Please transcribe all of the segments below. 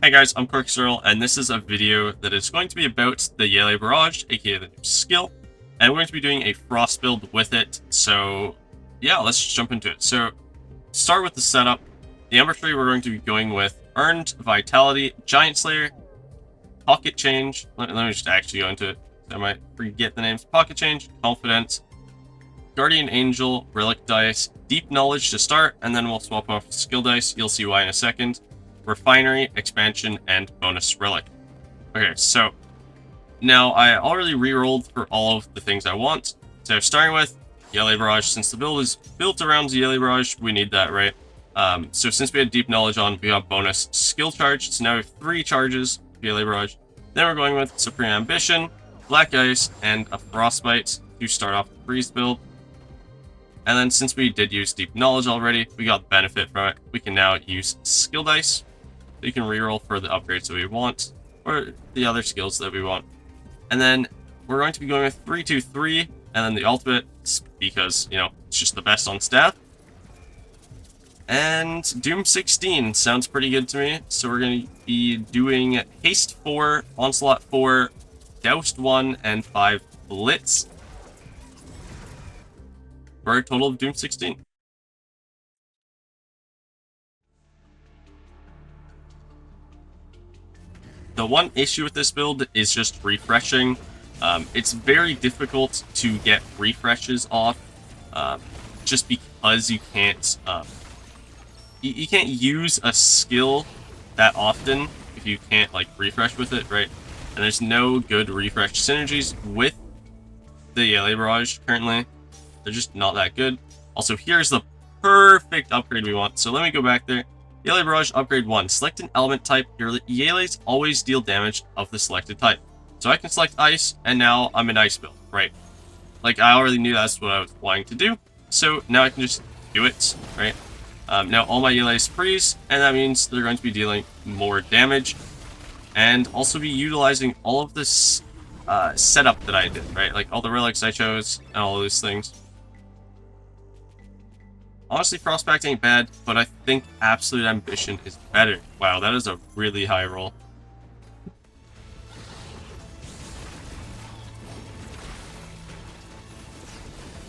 Hey guys, I'm Corkzerl, and this is a video that is going to be about the Yalee Barrage, aka the new skill, and we're going to be doing a frost build with it. So yeah, let's just jump into it. So start with the setup. The Ember tree we're going to be going with Earned, Vitality, Giant Slayer, Pocket Change. Let me just actually go into it. I might forget the names. Pocket Change, Confidence, Guardian Angel, Relic Dice, Deep Knowledge to start, and then we'll swap off the skill dice. You'll see why in a second. Refinery, Expansion, and Bonus Relic. Okay, so now I already re-rolled for all of the things I want. So starting with Yalee Barrage, since the build is built around Yalee Barrage, we need that, right? So since we had Deep Knowledge on, we got bonus skill charge. So now we have 3 charges for Yalee Barrage. Then we're going with Supreme Ambition, Black Ice, and a Frostbite to start off the freeze build. And then since we did use Deep Knowledge already, we got the benefit from it. We can now use skill dice. So you can reroll for the upgrades that we want, or the other skills that we want. And then we're going to be going with 3-2-3, and then the ultimate, because, you know, it's just the best on stat. And Doom 16 sounds pretty good to me. So we're going to be doing Haste 4, Onslaught 4, Doused 1, and 5 Blitz. For a total of Doom 16. The one issue with this build is just refreshing. It's very difficult to get refreshes off, just because you can't you can't use a skill that often if you can't like refresh with it, right? And there's no good refresh synergies with the Yalee Barrage currently. They're just not that good. Also, here's the perfect upgrade we want. So let me go back there. Yalee Barrage upgrade 1. Select an element type. Your Yalees always deal damage of the selected type. So I can select ice, and now I'm an ice build, right? Like, I already knew that's what I was wanting to do. So now I can just do it, right? Now all my Yalees freeze, and that means they're going to be dealing more damage. And also be utilizing all of this setup that I did, right? Like all the relics I chose, and all those things. Honestly, Frostback ain't bad, but I think Absolute Ambition is better. Wow, that is a really high roll.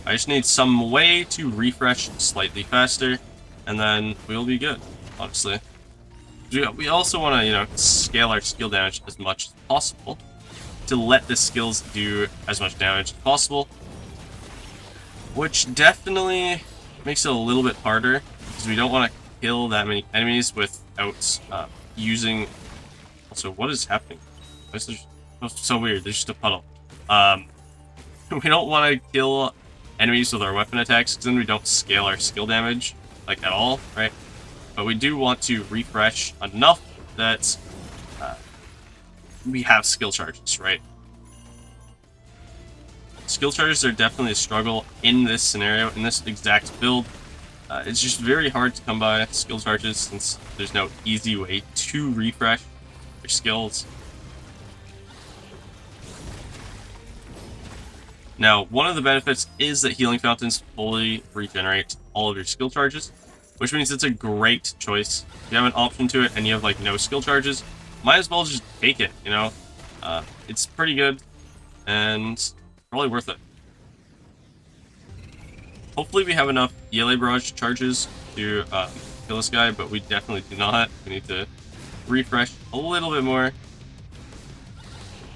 I just need some way to refresh slightly faster, and then we'll be good, honestly. We also want to, you know, scale our skill damage as much as possible to let the skills do as much damage as possible, which definitely makes it a little bit harder because we don't want to kill that many enemies without using. Also, what is happening? This is so weird. There's just a puddle. We don't want to kill enemies with our weapon attacks because then we don't scale our skill damage like at all, right? But we do want to refresh enough that we have skill charges, right? Skill charges are definitely a struggle in this scenario, in this exact build. It's just very hard to come by skill charges since there's no easy way to refresh your skills. Now, one of the benefits is that healing fountains fully regenerate all of your skill charges, which means it's a great choice. If you have an option to it and you have like no skill charges, might as well just take it, you know? It's pretty good and probably worth it. Hopefully we have enough Yalee Barrage charges to kill this guy, but we definitely do not. We need to refresh a little bit more.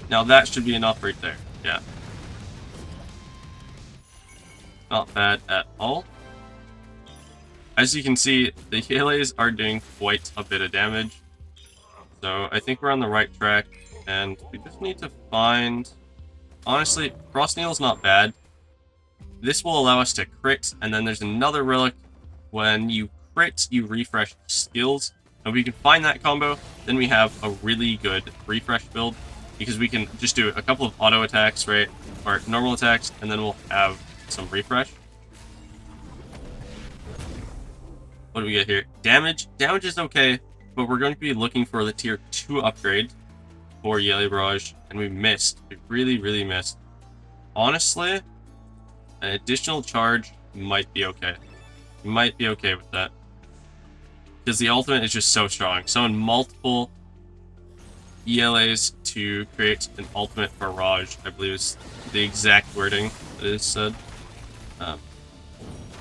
Now that should be enough right there. Yeah. Not bad at all. As you can see, the Yalees are doing quite a bit of damage. So I think we're on the right track, and we just need to find... Honestly, Frost Needle's not bad. This will allow us to crit, and then there's another relic. When you crit, you refresh skills. And if we can find that combo, then we have a really good refresh build, because we can just do a couple of auto attacks, right? Or normal attacks, and then we'll have some refresh. What do we get here? Damage. Damage is okay, but we're going to be looking for the tier 2 upgrade for Yalee Barrage, and we missed. We really, really missed. Honestly, an additional charge might be okay. We might be okay with that. Because the ultimate is just so strong. So in multiple ELAs to create an ultimate barrage, I believe is the exact wording that is said.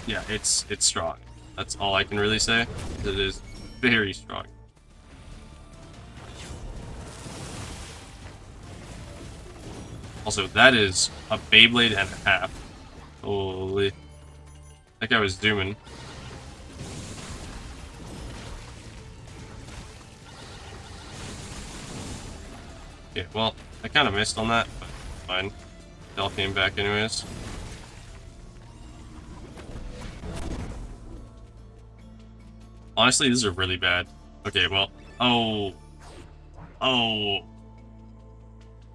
Yeah, it's strong. That's all I can really say. It is very strong. Also, that is a Beyblade and a half. Holy. That guy was zooming. Okay, well, I kind of missed on that, but fine. They'll came back anyways. Honestly, these are really bad. Okay, well, oh.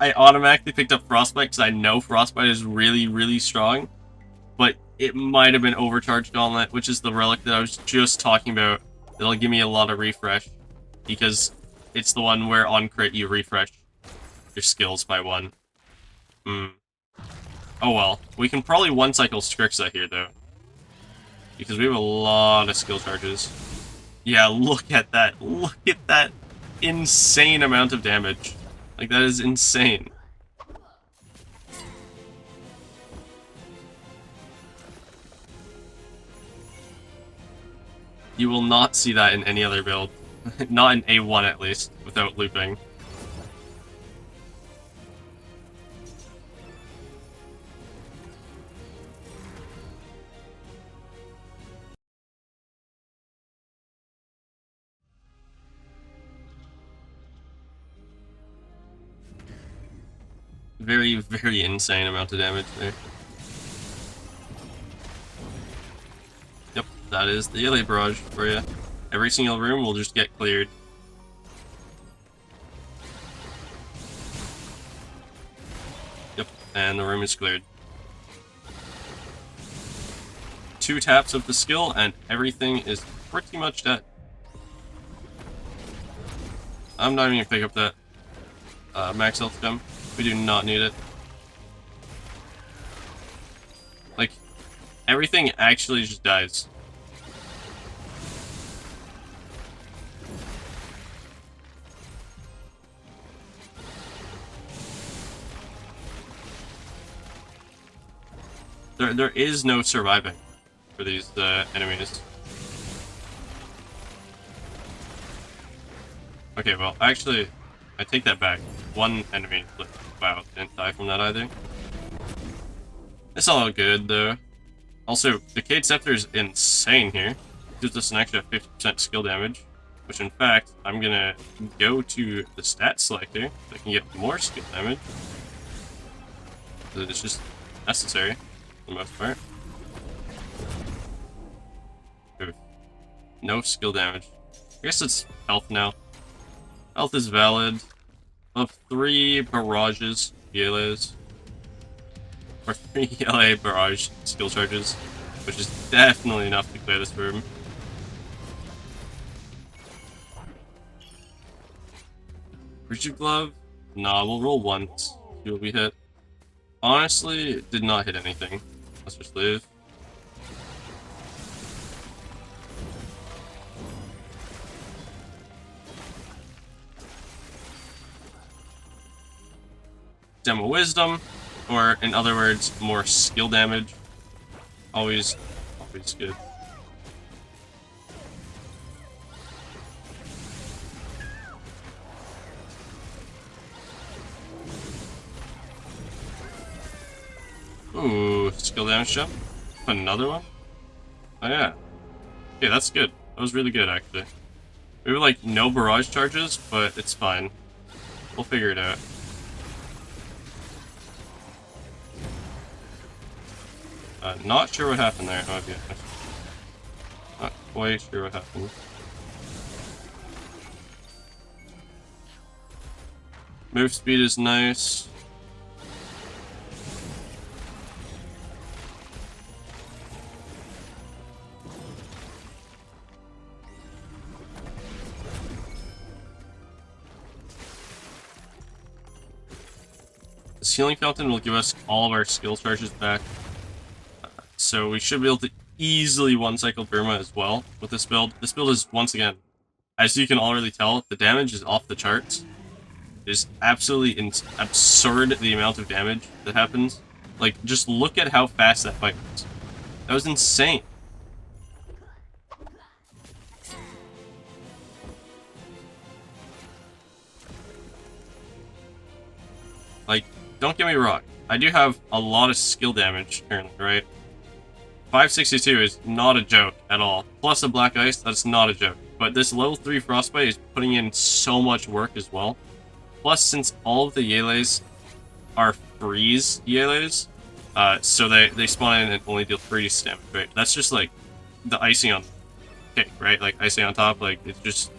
I automatically picked up Frostbite because I know Frostbite is really, really strong. But it might have been Overcharged Gauntlet, which is the relic that I was just talking about. That'll give me a lot of refresh. Because it's the one where on crit you refresh your skills by 1. Oh well. We can probably one-cycle Strixa here, though. Because we have a lot of skill charges. Yeah, look at that. Look at that insane amount of damage. Like, that is insane. You will not see that in any other build. Not in A1 at least, without looping. Very, very insane amount of damage there. Yep, that is the Yalee Barrage for you. Every single room will just get cleared. Yep, and the room is cleared. 2 taps of the skill, and everything is pretty much dead. I'm not even gonna pick up that max health gem. We do not need it. Like, everything actually just dies. There is no surviving for these enemies. Okay, well, actually, I take that back. One enemy, wow, didn't die from that either. It's all good, though. Also, Decayed Scepter is insane here. It gives us an extra 50% skill damage, which in fact, I'm gonna go to the stat selector so I can get more skill damage. It's just necessary, for the most part. Oof. No skill damage. I guess it's health now. Health is valid. Of 3 barrages, Yalees. Or 3 Yalee barrage skill charges, which is definitely enough to clear this room. Rigid Glove? Nah, we'll roll once. See what we hit. Honestly, it did not hit anything. Let's just leave. Demo Wisdom, or in other words, more skill damage. Always good. Ooh, skill damage jump. Another one? Oh yeah. Okay, that's good. That was really good, actually. We were like, no barrage charges, but it's fine. We'll figure it out. Not sure what happened there. Oh, okay. Not quite sure what happened. Move speed is nice. This healing fountain will give us all of our skill charges back. So we should be able to easily one-cycle Burma as well with this build. This build is, once again, as you can already tell, the damage is off the charts. is absolutely absurd, the amount of damage that happens. Like, just look at how fast that fight was. That was insane. Like, don't get me wrong, I do have a lot of skill damage currently, right? 562 is not a joke at all. Plus a Black Ice, that's not a joke. But this level 3 Frostbite is putting in so much work as well. Plus, since all of the Yalees are freeze Yalees, so they spawn in and only deal 3 damage, right? That's just like the icing on the cake, right? Like icing on top, like it's just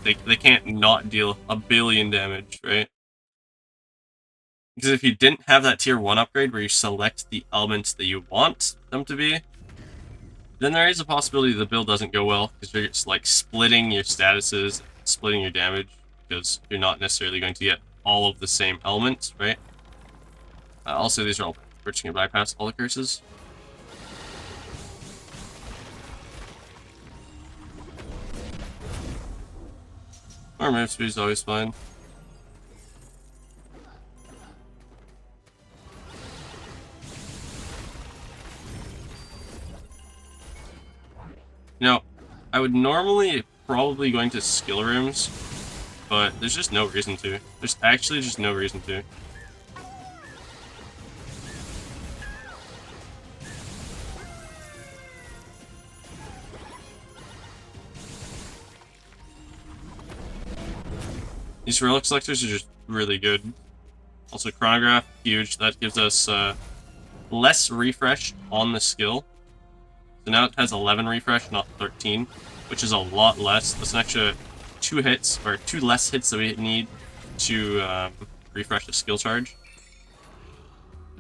they can't not deal a billion damage, right? Because if you didn't have that tier 1 upgrade where you select the elements that you want them to be, then there is a possibility the build doesn't go well, because you're just like splitting your statuses, splitting your damage, because you're not necessarily going to get all of the same elements, right? Also, these are all we're just gonna bypass all the curses. Our move speed is always fine. Now, I would normally probably go into skill rooms, but there's just no reason to. There's actually just no reason to. These relic selectors are just really good. Also, chronograph, huge. That gives us less refresh on the skill. So now it has 11 refresh, not 13, which is a lot less. That's an extra 2 hits, or 2 less hits that we need to refresh the skill charge.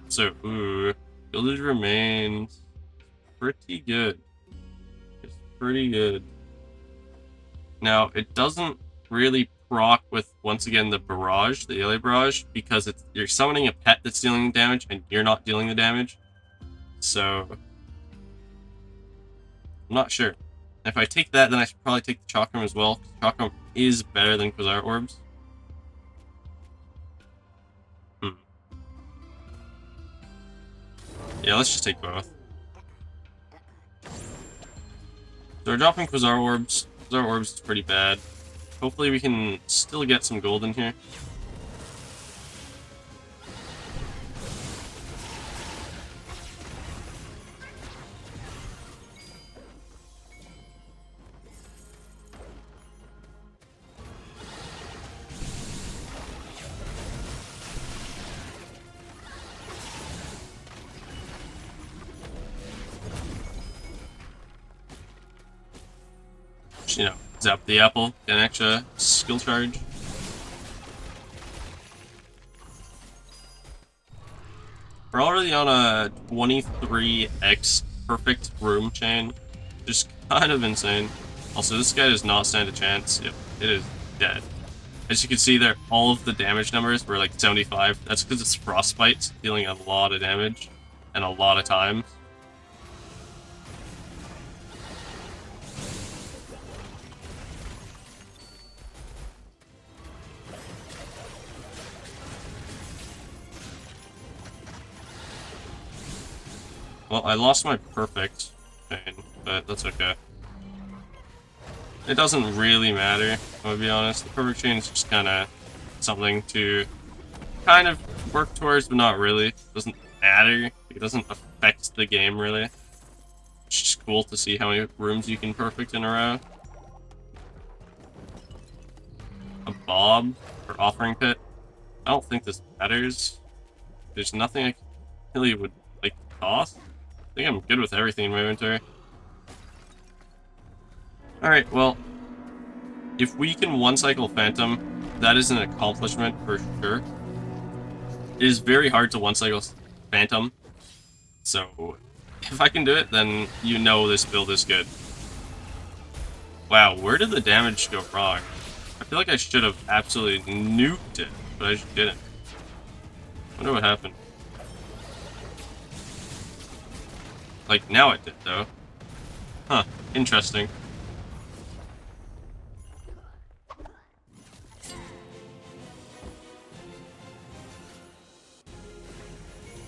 So, ooh, Gilded Remains, pretty good. It's pretty good. Now, it doesn't really proc with, once again, the Barrage, the Yalee Barrage, because you're summoning a pet that's dealing damage, and you're not dealing the damage. So, I'm not sure. If I take that, then I should probably take the Chakram as well. Chakram is better than Quasar Orbs. Yeah, let's just take both. So we're dropping Quasar Orbs. Quasar Orbs is pretty bad. Hopefully we can still get some gold in here. You know, zap the apple, get an extra skill charge. We're already on a 23x perfect room chain, just kind of insane. Also, this guy does not stand a chance. It is dead. As you can see there, all of the damage numbers were like 75. That's because it's Frostbite, dealing a lot of damage and a lot of time. Well, I lost my perfect chain, but that's okay. It doesn't really matter, to be honest. The perfect chain is just kind of something to kind of work towards, but not really. It doesn't matter. It doesn't affect the game, really. It's just cool to see how many rooms you can perfect in a row. A Bob or Offering Pit. I don't think this matters. There's nothing I really would like to toss. I think I'm good with everything in my inventory. Alright, well, if we can one-cycle Phantom, that is an accomplishment for sure. It is very hard to one-cycle Phantom, so if I can do it, then you know this build is good. Wow, where did the damage go wrong? I feel like I should have absolutely nuked it, but I just didn't. I wonder what happened. Like, now it did, though. Huh, interesting.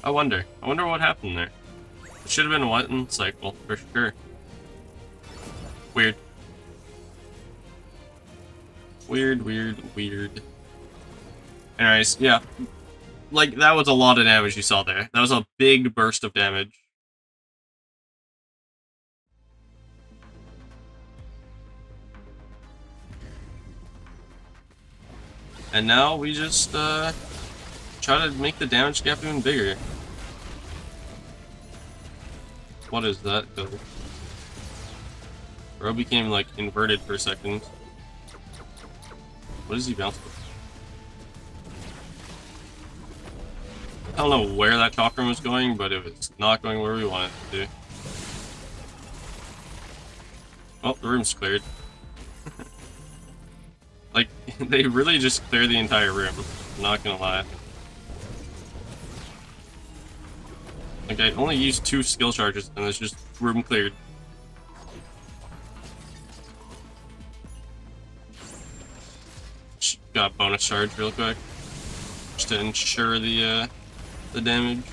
I wonder what happened there. It should have been a one cycle, for sure. Weird. Weird. Anyways, yeah. Like, that was a lot of damage you saw there. That was a big burst of damage. And now we just, try to make the damage gap even bigger. What is that, though? Bro became, like, inverted for a second. What is he bouncing? I don't know where that chakram was going, but it was not going where we wanted it to. Oh, the room's cleared. Like, they really just clear the entire room. I'm not gonna lie. Like, I only used 2 skill charges, and it's just room cleared. Just got a bonus charge real quick, just to ensure the damage.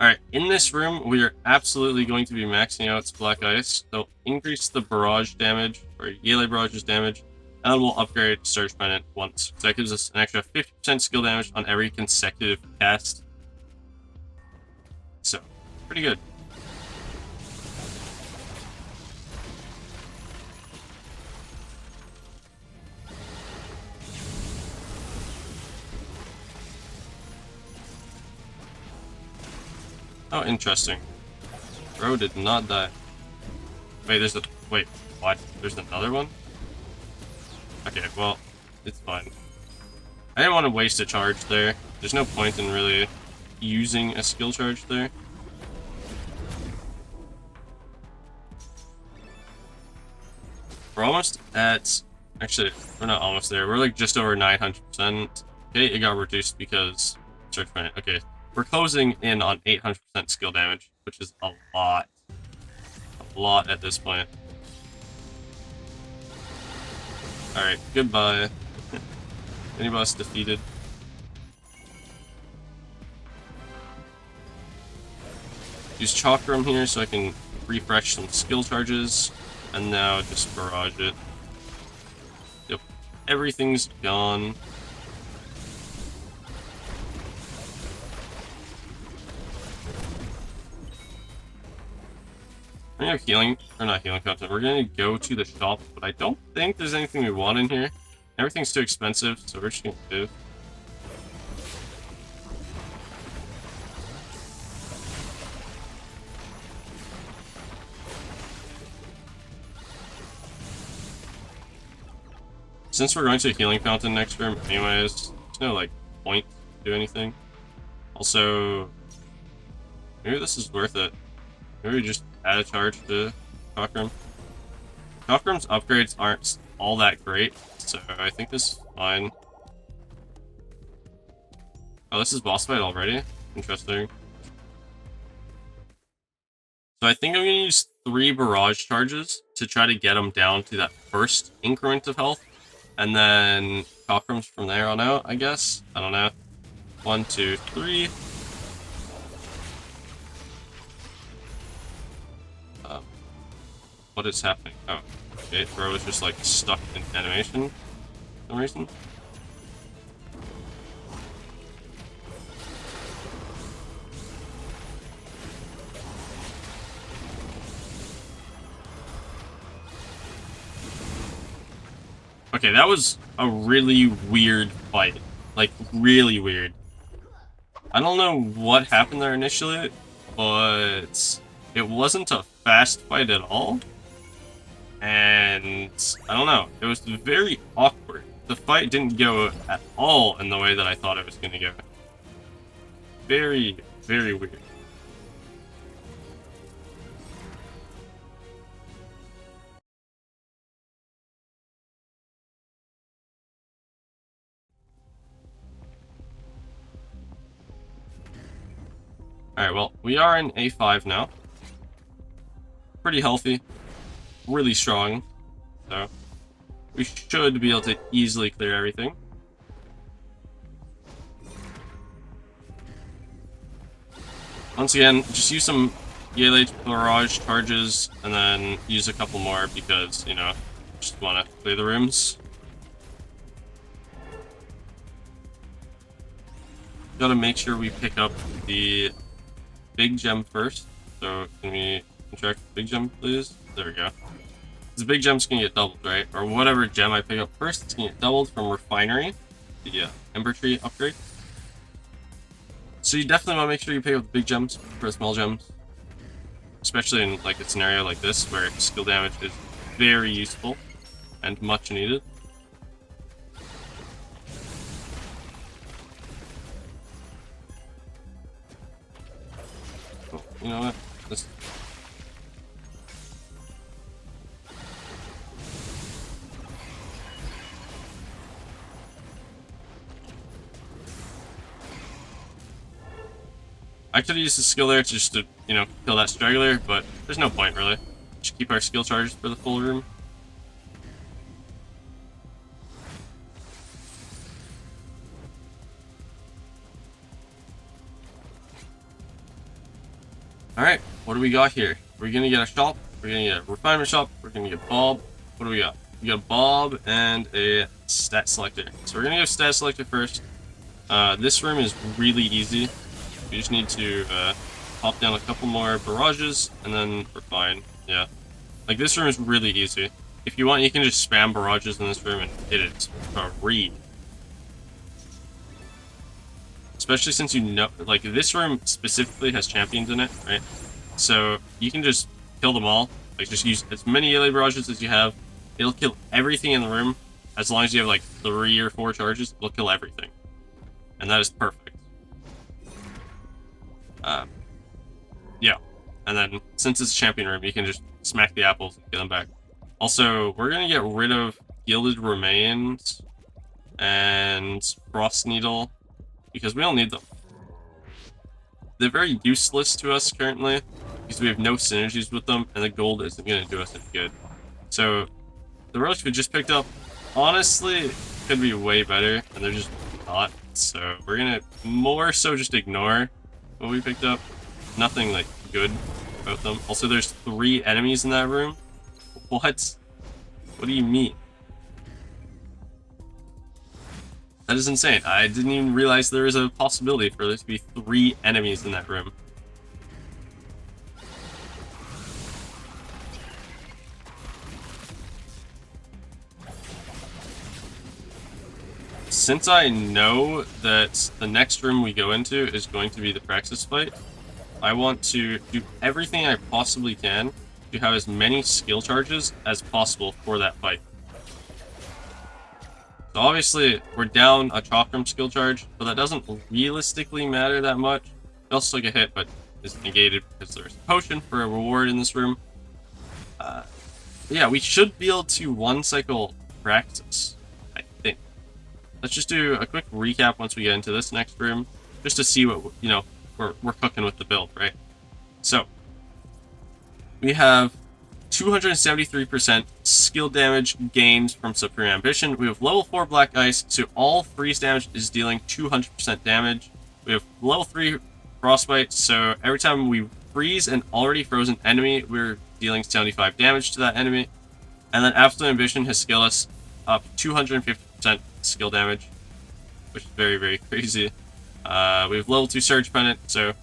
Alright, in this room, we are absolutely going to be maxing out Black Ice. So increase the barrage damage, or Yalee Barrage's damage, and we'll upgrade Surge Pendant once. So that gives us an extra 50% skill damage on every consecutive cast. So, pretty good. Oh, interesting. Bro did not die. Wait, wait, what? There's another one? Okay, well, it's fine. I didn't want to waste a charge there. There's no point in really using a skill charge there. We're almost at... Actually, we're not almost there. We're like just over 900%. Okay, it got reduced because... Search Pendant. Okay, we're closing in on 800% skill damage, which is a lot. A lot at this point. Alright, goodbye. Any boss defeated. Use Chakram here so I can refresh some skill charges, and now just barrage it. Yep, everything's gone. We're gonna have healing, or not healing content, we're gonna go to the shop, but I don't think there's anything we want in here. Everything's too expensive, so we're just gonna do. Since we're going to a healing fountain next room anyways, there's no, like, point to do anything. Also, maybe this is worth it. Maybe we just add a charge to Chakram. Chakram's upgrades aren't all that great, so I think this is fine. Oh, this is boss fight already? Interesting. So I think I'm going to use 3 barrage charges to try to get him down to that first increment of health. And then Chakram's from there on out, I guess? I don't know. 1, 2, 3. What is happening? Oh, okay, bro is just like stuck in animation for some reason. Okay, that was a really weird fight. Like, really weird. I don't know what happened there initially, but it wasn't a fast fight at all. And I don't know, it was very awkward. The fight didn't go at all in the way that I thought it was going to go. Very, very weird. Alright, well, we are in A5 now. Pretty healthy. Really strong. So, we should be able to easily clear everything. Once again, just use some Yalee Barrage charges, and then use a couple more because, you know, just want to clear the rooms. Gotta make sure we pick up the big gem first. So can we contract the big gem, please? There we go. The big gem's gonna get doubled, right? Or whatever gem I pick up first, it's gonna get doubled from Refinery, the Ember tree upgrade. So you definitely want to make sure you pick up the big gems for the small gems, especially in like a scenario like this where skill damage is very useful and much needed. Oh, you know what? This. I could have used the skill there just to, you know, kill that straggler, but there's no point really. Just keep our skill charges for the full room. Alright, what do we got here? We're gonna get a shop, we're gonna get a refinement shop, we're gonna get Bob. What do we got? We got Bob and a stat selector. So we're gonna go stat selector first. This room is really easy. We just need to pop down a couple more barrages, and then we're fine. Yeah. Like, this room is really easy. If you want, you can just spam barrages in this room and hit it for free. Especially since you know, like, this room specifically has champions in it, right? So you can just kill them all. Like, just use as many Yalee barrages as you have. It'll kill everything in the room. As long as you have, like, 3 or 4 charges, it'll kill everything. And that is perfect. Yeah, and then since it's a champion room, you can just smack the apples and get them back. Also, we're gonna get rid of Gilded Remains and Frost Needle because we don't need them. They're very useless to us currently because we have no synergies with them, and the gold isn't gonna do us any good. So the roach we just picked up, honestly, could be way better, and they're just not. So we're gonna more so just ignore what we picked up. Nothing like good about them. Also, there's 3 enemies in that room. What? What do you mean? That is insane. I didn't even realize there is a possibility for there to be 3 enemies in that room. Since I know that the next room we go into is going to be the Praxis fight, I want to do everything I possibly can to have as many skill charges as possible for that fight. So obviously, we're down a Chakram skill charge, but that doesn't realistically matter that much. It also took a hit, but it's negated because there's a potion for a reward in this room. Yeah, we should be able to one-cycle Praxis, I think. Let's just do a quick recap once we get into this next room, just to see what, you know, we're cooking with the build, right? So, we have 273% skill damage gained from Supreme Ambition. We have level 4 Black Ice, so all freeze damage is dealing 200% damage. We have level 3 Frostbite, so every time we freeze an already frozen enemy, we're dealing 75 damage to that enemy. And then Absolute Ambition has scaled us up 250% skill damage, which is very, very crazy. We have level 2 Surge Pendant, so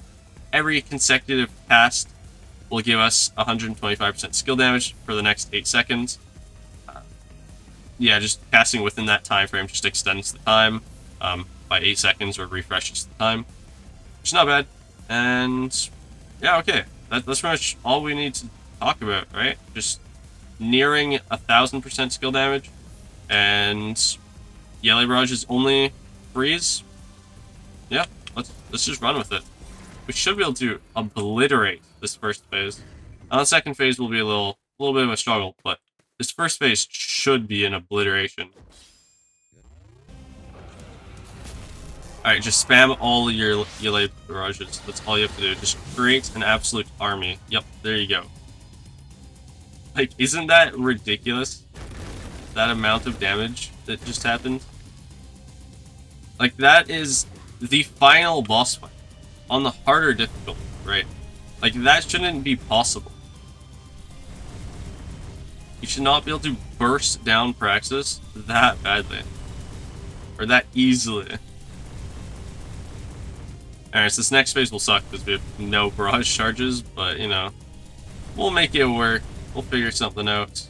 every consecutive cast will give us 125% skill damage for the next 8 seconds. Yeah, just casting within that time frame just extends the time by 8 seconds or refreshes the time, which is not bad. And yeah, okay, that's pretty much all we need to talk about, right? Just nearing 1000% skill damage, and Yalee Barrage is only freeze. Yeah, let's just run with it. We should be able to obliterate this first phase. On the second phase will be a little bit of a struggle, but this first phase should be an obliteration. Alright, just spam all of your Yalee barrages. That's all you have to do. Just create an absolute army. Yep, there you go. Like, isn't that ridiculous? That amount of damage that just happened? Like, that is the final boss fight on the harder difficulty. right? Like, that shouldn't be possible. You should not be able to burst down Praxis that badly. Or that easily. Alright, so this next phase will suck because we have no barrage charges, but, you know, we'll make it work. We'll figure something out.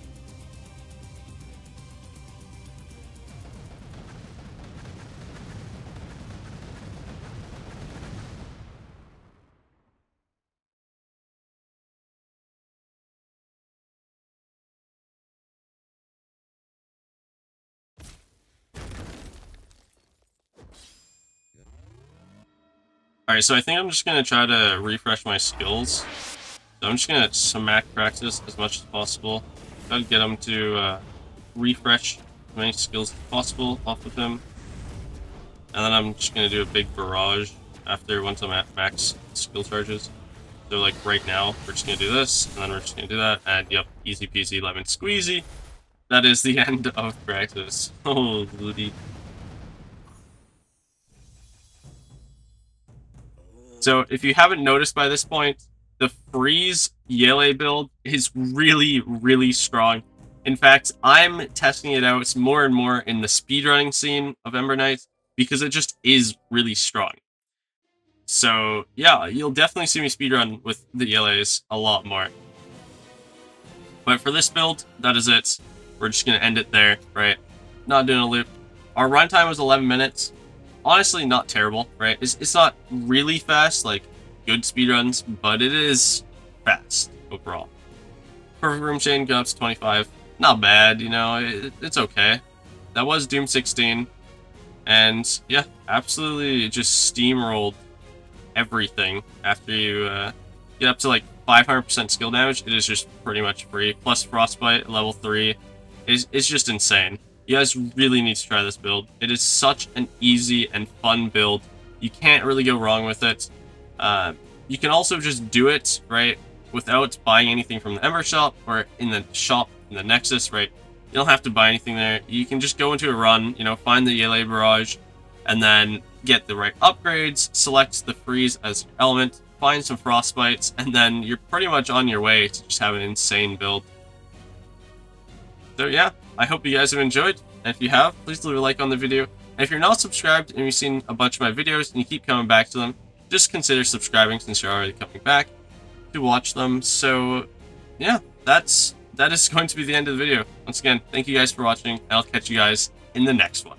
Alright, so I think I'm just going to try to refresh my skills. So I'm just going to smack Praxis as much as possible. Try to get him to refresh as many skills as possible off of him. And then I'm just going to do a big barrage once I'm at max skill charges. So like right now, we're just going to do this, and then we're just going to do that, and yep, easy peasy lemon squeezy. That is the end of Praxis. Oh, Ludi. So if you haven't noticed by this point, the freeze Yalee build is really, really strong. In fact, I'm testing it out more and more in the speedrunning scene of Ember Knight because it just is really strong. So yeah, you'll definitely see me speedrun with the Yalees a lot more. But for this build, that is it. We're just going to end it there, right? Not doing a loop. Our runtime was 11 minutes. Honestly, not terrible, right? It's not really fast, like good speedruns, but it is fast overall. Perfect room chain got up to 25. Not bad, you know, it's okay. That was Doom 16. And yeah, absolutely just steamrolled everything after you get up to like 500% skill damage. It is just pretty much free. Plus Frostbite, level 3. It's just insane. You guys really need to try this build. It is such an easy and fun build. You can't really go wrong with it. You can also just do it, right, without buying anything from the Ember shop or in the shop in the Nexus, right? You don't have to buy anything there. You can just go into a run, you know, find the Yalee Barrage, and then get the right upgrades, select the freeze as your element, find some frostbites, and then you're pretty much on your way to just have an insane build. So yeah, I hope you guys have enjoyed, and if you have, please leave a like on the video. And if you're not subscribed and you've seen a bunch of my videos and you keep coming back to them, just consider subscribing since you're already coming back to watch them. So yeah, that is going to be the end of the video. Once again, thank you guys for watching, and I'll catch you guys in the next one.